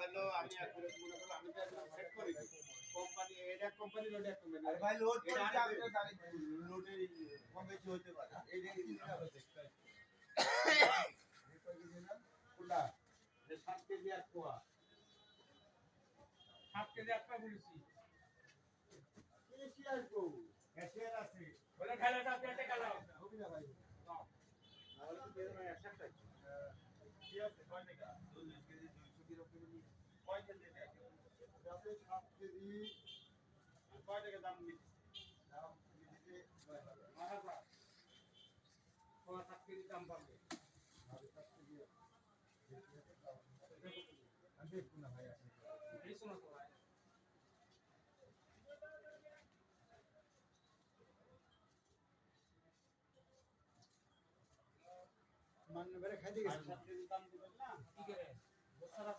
হলো আমি আসলে মনে করো আমি তো সেট করি কোম্পানি এটা কোম্পানি লোড এক কোম্পানি আরে ভাই লোড করে আপনি গাড়ি লোডে কম বেশি হতে পারে এই দেখি না দেখতে কোনটা 7 কেজি এক পোয়া 7 কেজি একটা বলেছি ক্যাশিয়ার কো ক্যাশিয়ার আছে বলে খেলাটা পেটে গেল হবে না ভাই তাহলে তো বের হয় একসাথে কি আছে কয় টাকা 40 কেজি 200 কিলো কেজি কয় কেজি এটা যাতে 7 কেজি কয় টাকা দাম নিচ্ছে দাম কেজিতে 9000 তোমার 7 কেজি দাম পাবে আর 7 কেজি আমি দেখব না ভাই আপনি এই শোনো তো ভাই মান্য করে খাইতে গেছে 7 কেজি দাম দিবেন না কি করে